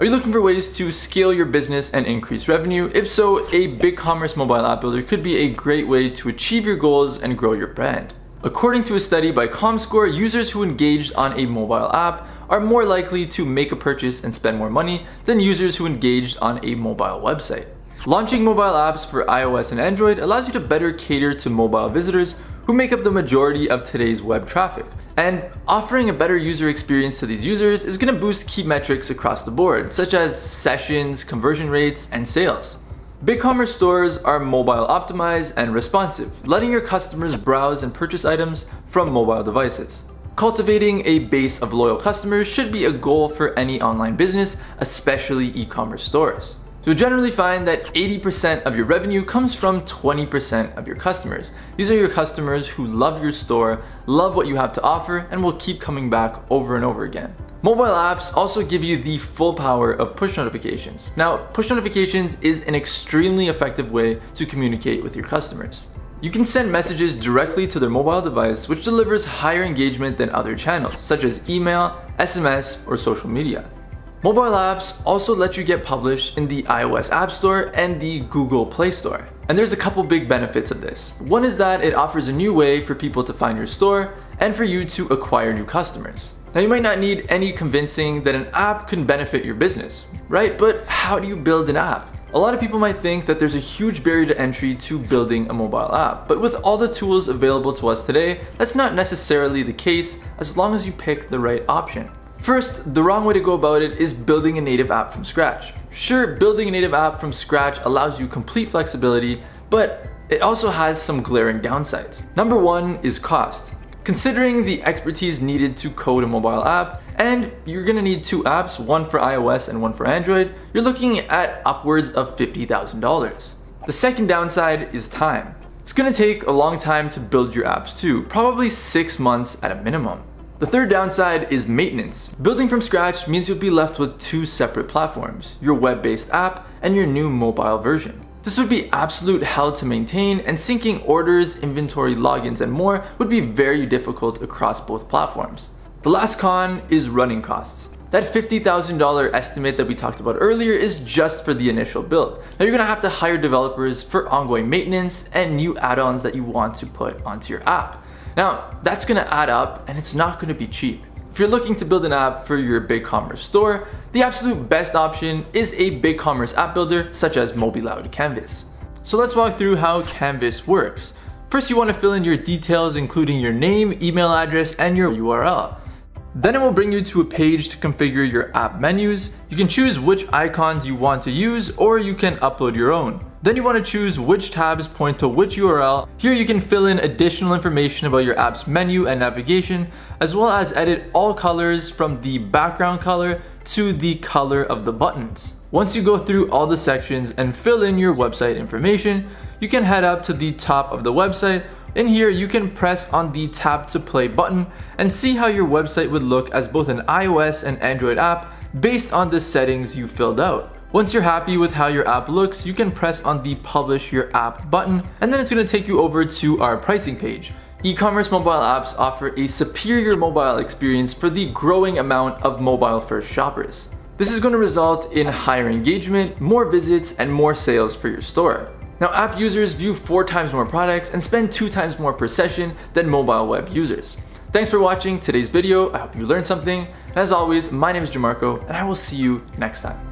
Are you looking for ways to scale your business and increase revenue? If so, a BigCommerce mobile app builder could be a great way to achieve your goals and grow your brand. According to a study by Comscore, users who engaged on a mobile app are more likely to make a purchase and spend more money than users who engaged on a mobile website. Launching mobile apps for iOS and Android allows you to better cater to mobile visitors who make up the majority of today's web traffic. And offering a better user experience to these users is going to boost key metrics across the board, such as sessions, conversion rates, and sales. BigCommerce stores are mobile optimized and responsive, letting your customers browse and purchase items from mobile devices. Cultivating a base of loyal customers should be a goal for any online business, especially e-commerce stores. You'll generally find that 80% of your revenue comes from 20% of your customers. These are your customers who love your store, love what you have to offer, and will keep coming back over and over again. Mobile apps also give you the full power of push notifications. Now, push notifications is an extremely effective way to communicate with your customers. You can send messages directly to their mobile device, which delivers higher engagement than other channels, such as email, SMS, or social media. Mobile apps also let you get published in the iOS App Store and the Google Play Store. And there's a couple big benefits of this. One is that it offers a new way for people to find your store and for you to acquire new customers. Now, you might not need any convincing that an app can benefit your business, right? But how do you build an app? A lot of people might think that there's a huge barrier to entry to building a mobile app, but with all the tools available to us today, that's not necessarily the case as long as you pick the right option. First, the wrong way to go about it is building a native app from scratch. Sure, building a native app from scratch allows you complete flexibility, but it also has some glaring downsides. Number one is cost. Considering the expertise needed to code a mobile app, and you're gonna need two apps, one for iOS and one for Android, you're looking at upwards of $50,000. The second downside is time. It's gonna take a long time to build your apps too, probably 6 months at a minimum. The third downside is maintenance. Building from scratch means you'll be left with two separate platforms, your web-based app and your new mobile version. This would be absolute hell to maintain, and syncing orders, inventory, logins, and more would be very difficult across both platforms. The last con is running costs. That $50,000 estimate that we talked about earlier is just for the initial build. Now you're gonna have to hire developers for ongoing maintenance and new add-ons that you want to put onto your app. Now, that's gonna add up and it's not gonna be cheap. If you're looking to build an app for your BigCommerce store, the absolute best option is a BigCommerce app builder such as MobiLoud Canvas. So let's walk through how Canvas works. First, you wanna fill in your details, including your name, email address, and your URL. Then it will bring you to a page to configure your app menus. You can choose which icons you want to use, or you can upload your own. Then you want to choose which tabs point to which URL. Here you can fill in additional information about your app's menu and navigation, as well as edit all colors from the background color to the color of the buttons. Once you go through all the sections and fill in your website information, you can head up to the top of the website. In here, you can press on the tap to play button and see how your website would look as both an iOS and Android app based on the settings you filled out. Once you're happy with how your app looks, you can press on the Publish Your App button, and then it's going to take you over to our pricing page. E-commerce mobile apps offer a superior mobile experience for the growing amount of mobile-first shoppers. This is going to result in higher engagement, more visits, and more sales for your store. Now, app users view 4 times more products and spend 2 times more per session than mobile web users. Thanks for watching today's video. I hope you learned something. And as always, my name is Jamarco, and I will see you next time.